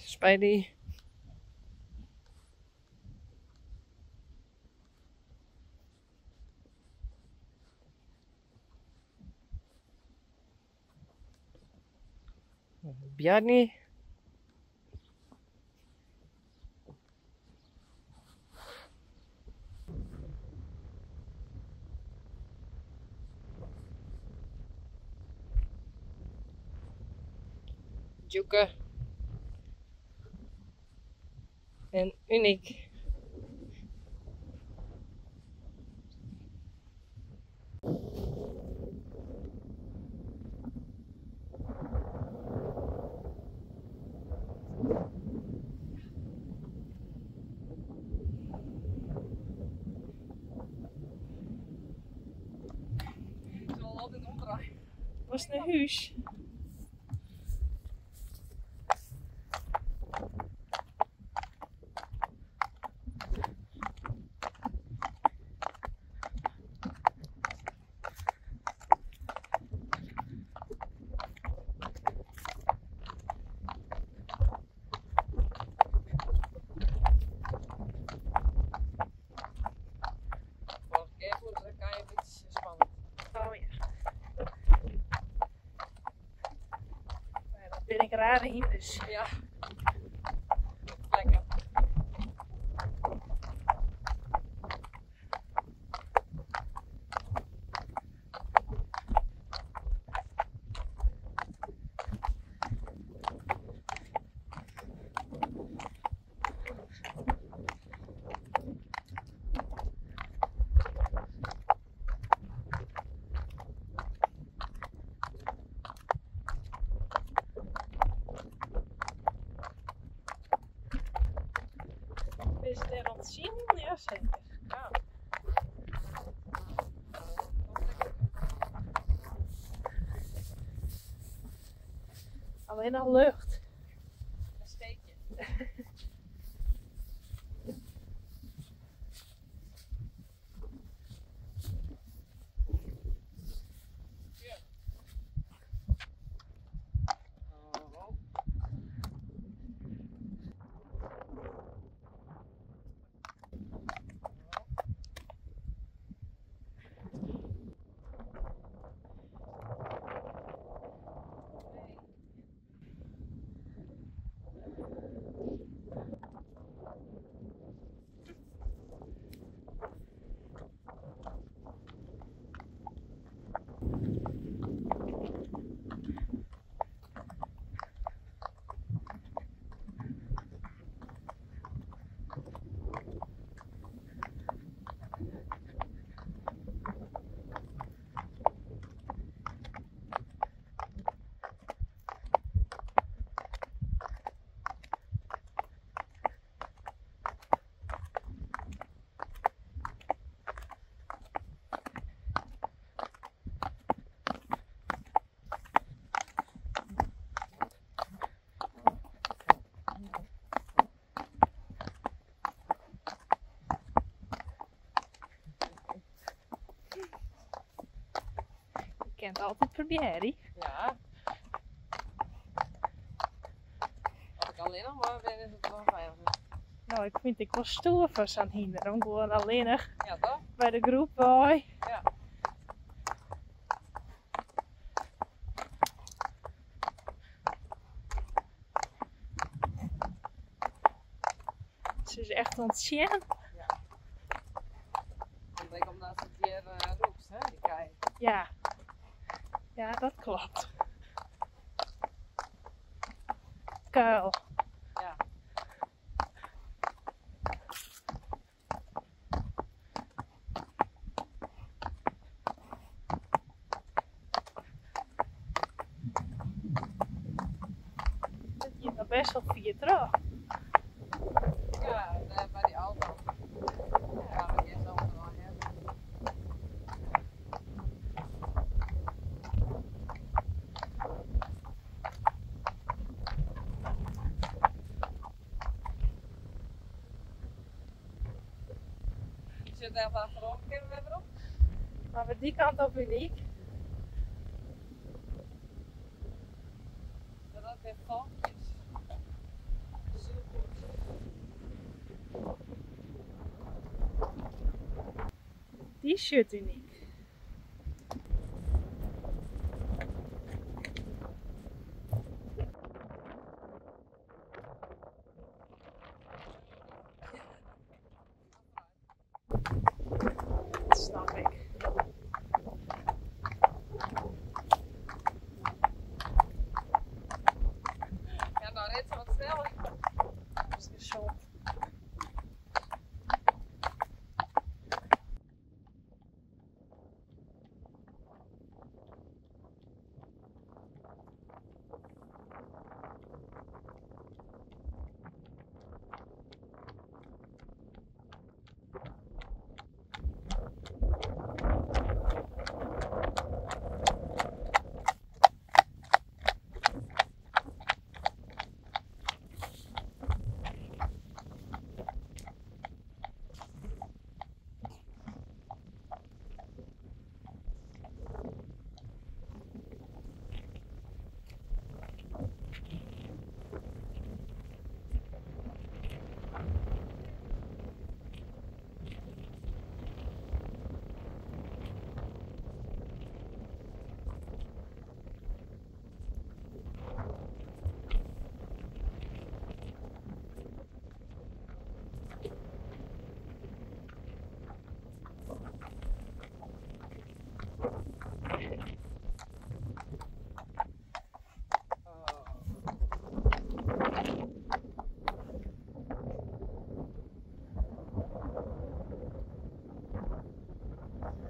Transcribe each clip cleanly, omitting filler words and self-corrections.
Spidey. Bjarni. Joeke. En Uniek. Ik zal altijd omdraaien. Was een huis. Vorige keer was het een beetje spannend. Oh ja. Maar dat ben ik raar in dus. Ja. Lekker. Is het er aan het zien? Ja, zeker. Ja. Alleen al lucht. Een steekje. Oh. Je kent altijd proberen. Ja. Als ik alleen nog maar ben, is het wel veilig. Nou, ik vind ik wel stoer voor zo'n hinder. Om gewoon alleenig Ja, toch? bij de groep bij. Ja. Ze is echt ontzien. Ik denk omdat het hier roept, hè, die kei. Ja. Ja, dat klopt. Kuil. Ja. Dat je nog best wel via terug. Ja, bij die auto. Ja, we eerst overal hebben. Je zit even achterom, kunnen we even op? Maar we die kant op Uniek. Dat dat weer valkjes. t-shirt uniek. Dat snap ik. Ja, nou rit ze wat sneller. Dat is gezond.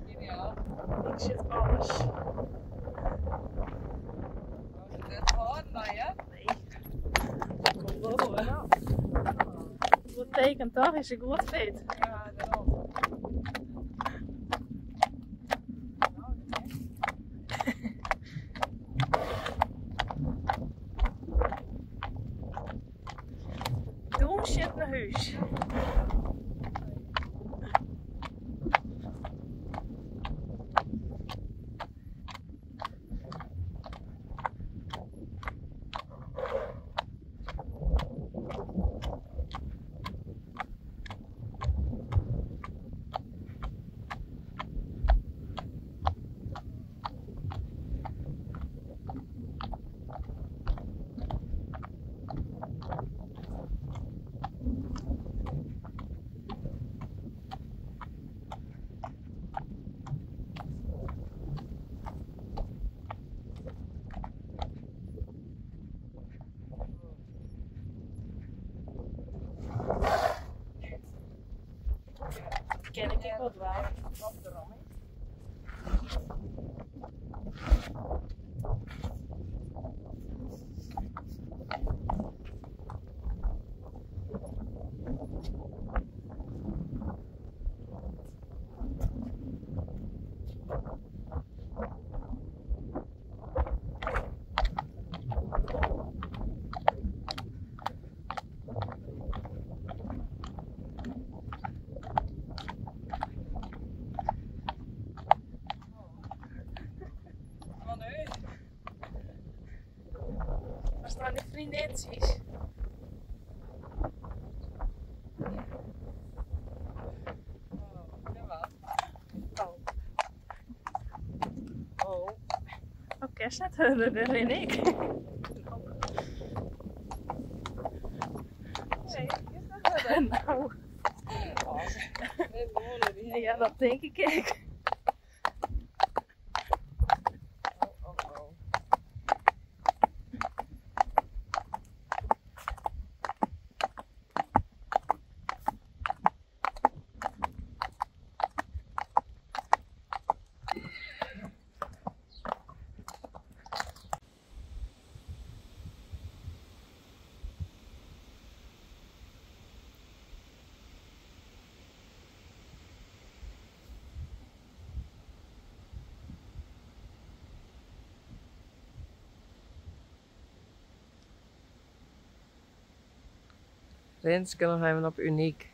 Ideaal. Ik zit alles. Oh, is het hard naar je? Nee. Dat komt wel hoor. Dat betekent toch is ik goed fit. Ja, daarom. Nou, dat is Toen zit naar huis. Ken ik wat waar. wat erom, hè? Oh nee. Waar staan die vriendinnetjes? Oh, ja wat? Oh. Oh. Oké, zet er erin ik. Nee, is dat wel? Nou, Oh, dit wonen die. ja, dat denk ik ook. Oh, oh, oh. Renske nog even op uniek.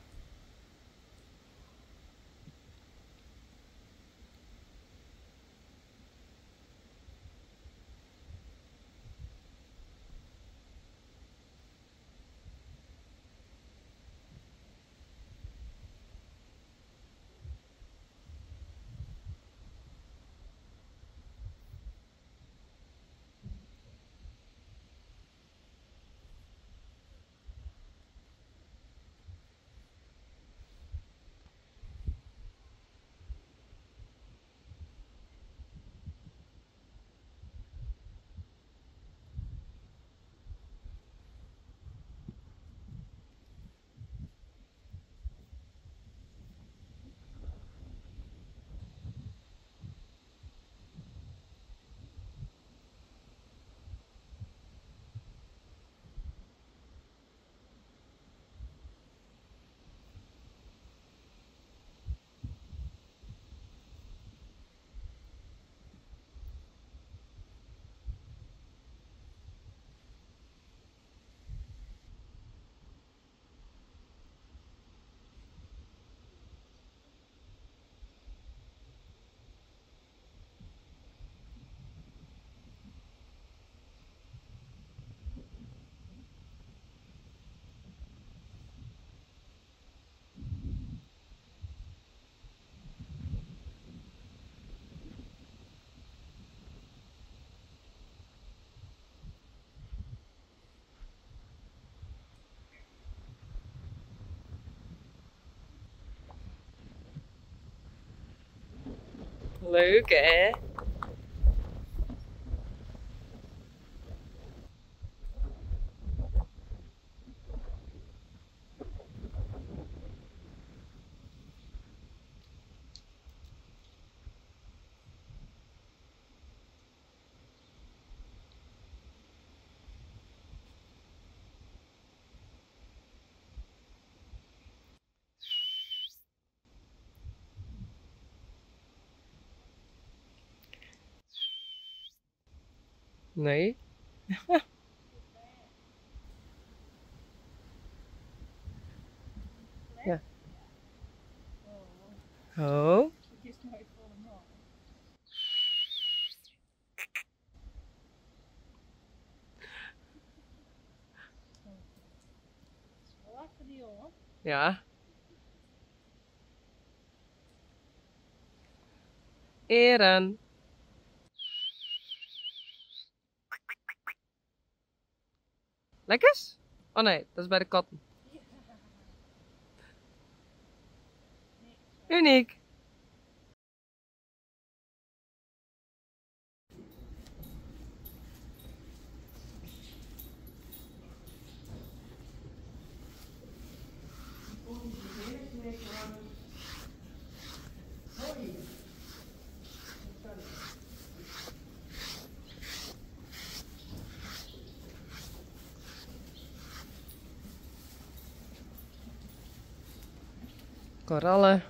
Leuk hè? Nee. Ja. Oh. Het is nooit voor een man. Lachen die jongen. Ja. Eren. Lekkers? Oh nee, dat is bij de katten. Uniek. Korallen.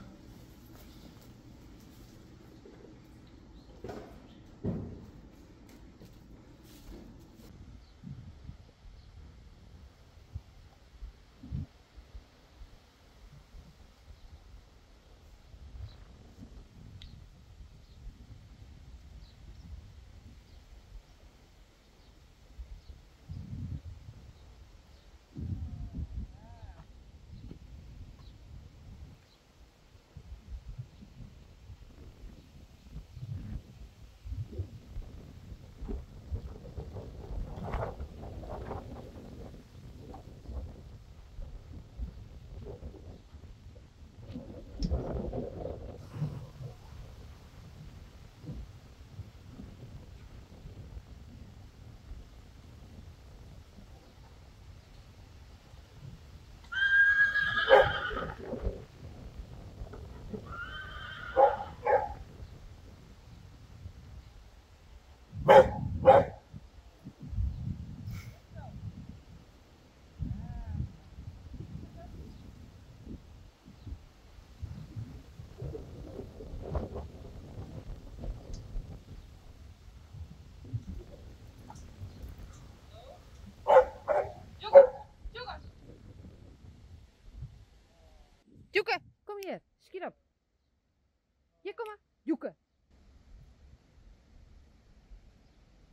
Joeke, kom hier. Schiet op. Hier, kom maar. Joeke.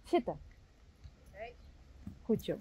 Zitten. Hey. Goed zo.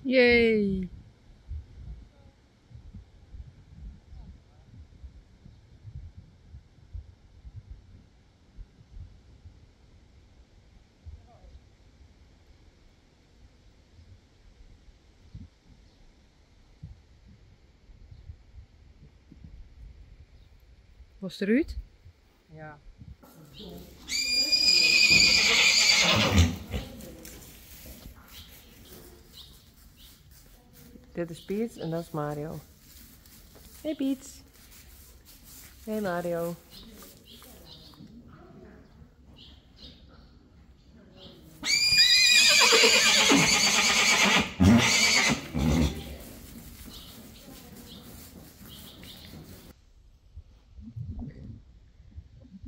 Yay. Was het eruit? Ja. Dit is Piet en dat is Mario. Hey Piet. Hey Mario.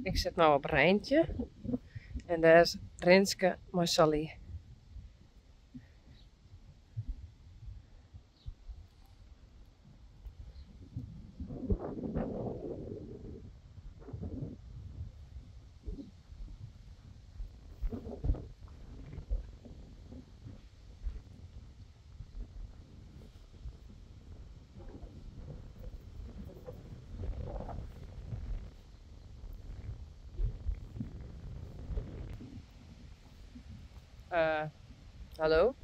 Ik zit nou op Rijntje en daar is Rinske Marcelli. Hallo?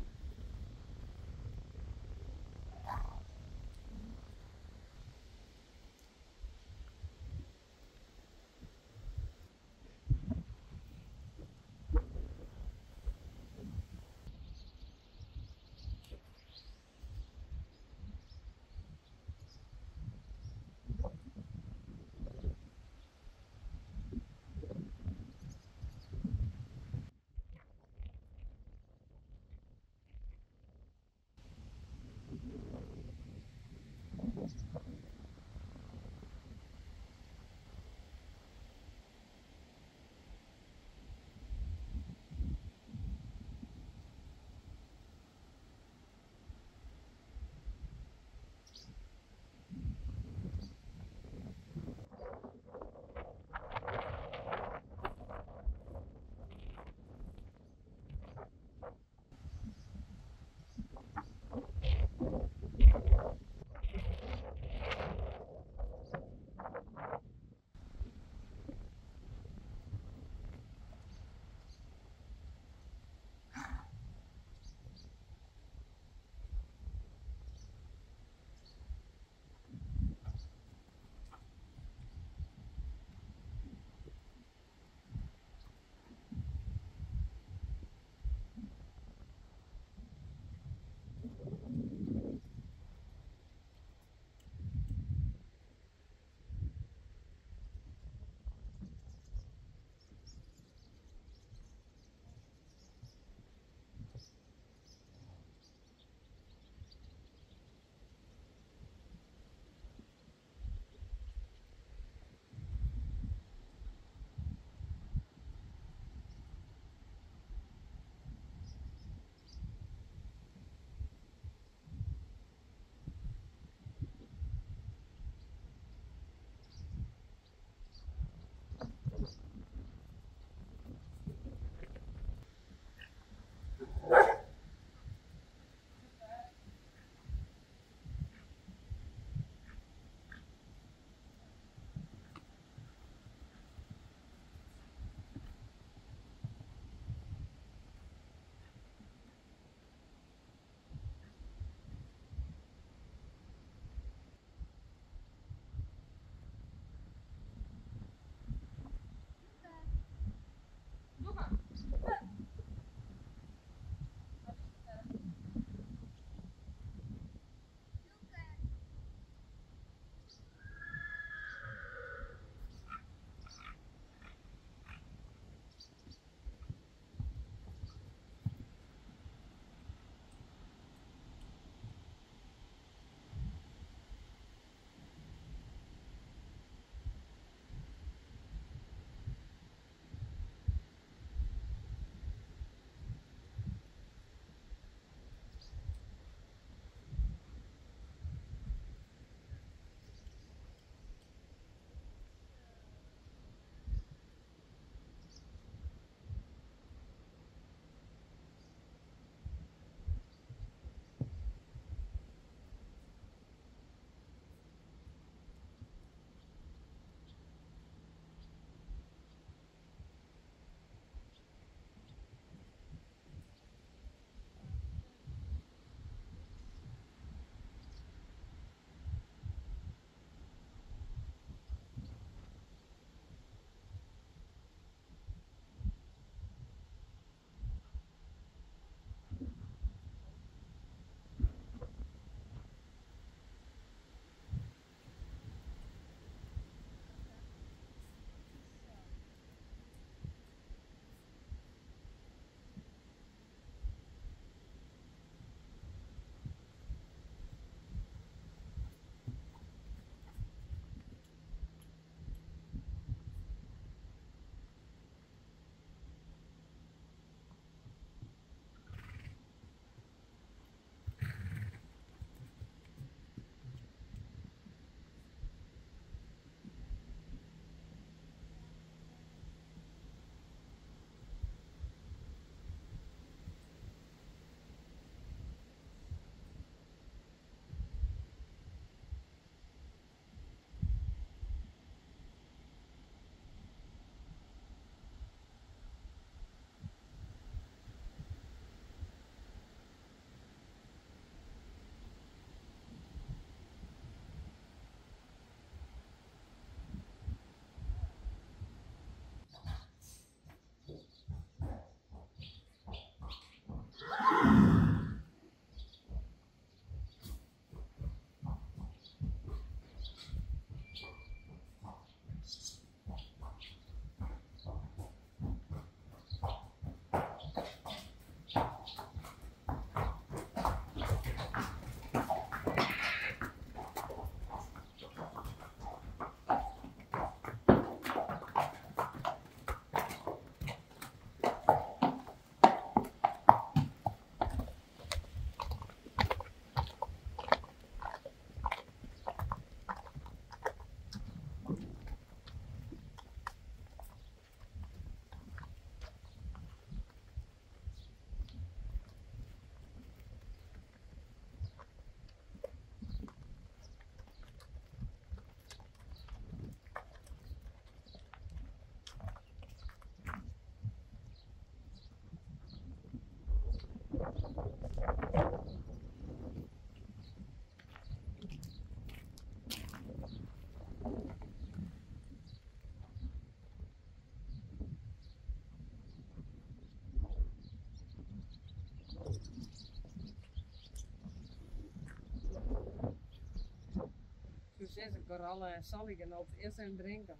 zes korallen en zal ik er nog eerst even drinken.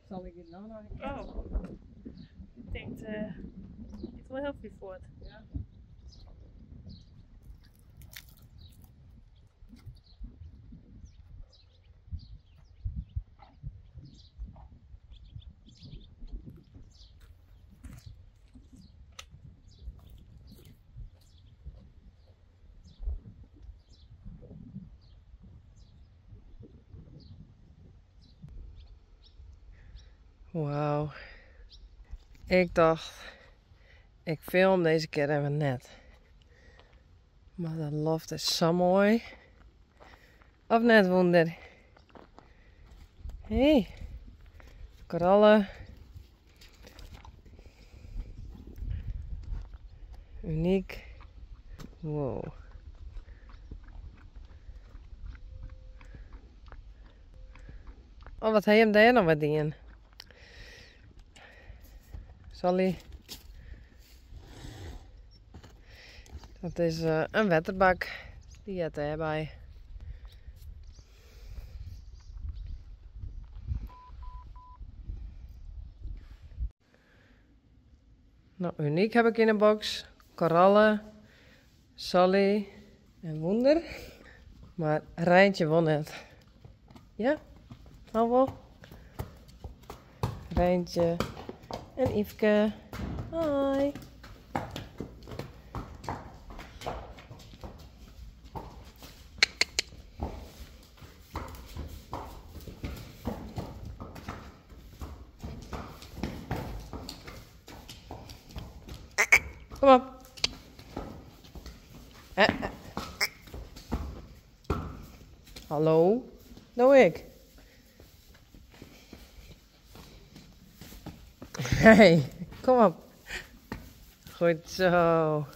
Zal ik het nou nog? Oh. Ik denk, het wel heel veel voort. Ja. Wauw. Ik dacht, ik film deze keer even net. Maar dat loft is zo mooi. Of net, Wonder? Hé, hey, korallen. Uniek. Wow. Oh, wat heb je hem daar nog wat in? Sally. Dat is een wetterbak. Die heeft hij erbij. Nou, uniek heb ik in de box. Korallen, Sally en Wonder. Maar Rijntje won het. Ja? Nou wel. Rijntje en Yveske. Hoi. Kom op. Hallo? Nou ik. Hey, kom op. Goed zo.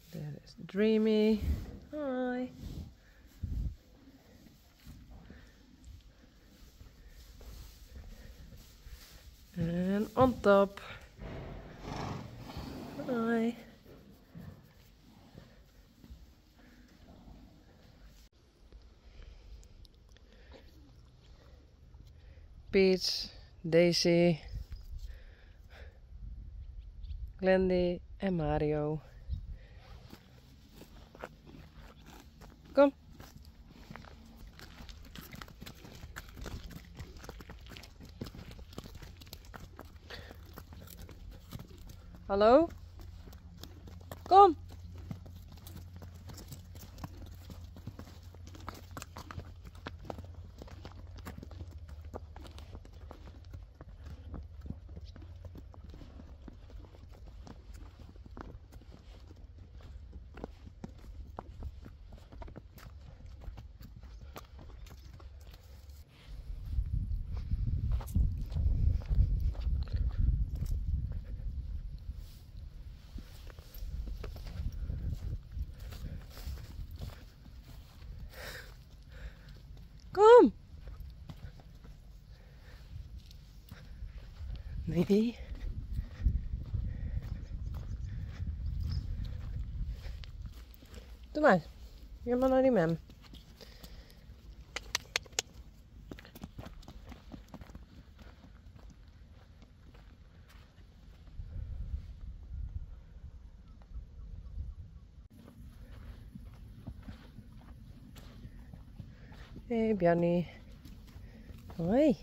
There is Dreamy. Hi. En on top. Hi. Peach, Daisy, Glendy en Mario. Kom. Hallo? Kom. Kom. Nee. Doe maar. Je maar naar die mem. Hey Bjarni. Hoi.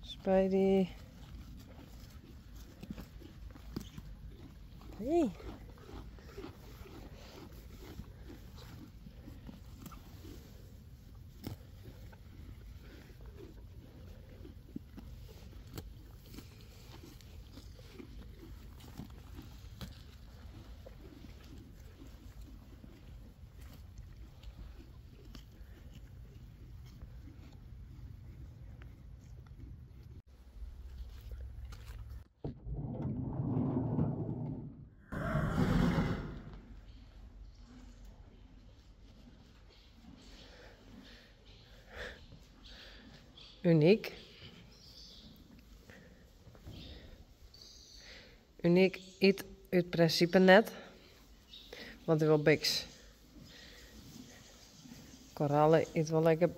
Spidey. Hey. Uniek. Uniek eet uit principe net, want hij wil biks. Korallen eet wel lekker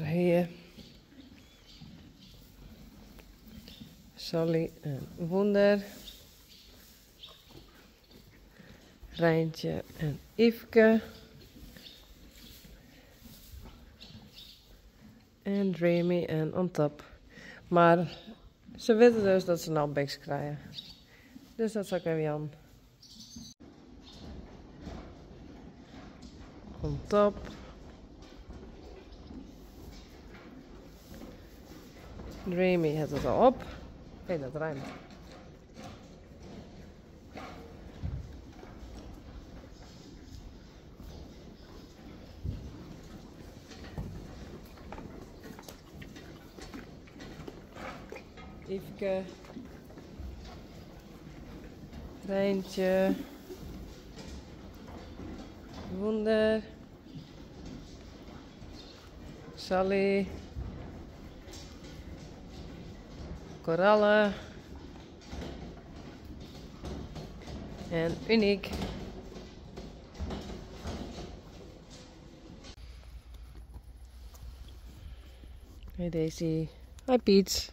hier. Sally en Wonder. Rijntje en Yveske. En Dreamy en On Top. Maar ze weten dus dat ze nou biks krijgen. Dus dat zal ik even aan. On Top. Dreamy heeft het al op. Hé, dat ruimt. Yveske. Rijntje. Wonder. Sally. Korallen. En Uniek. Hey Daisy. Hi Piet.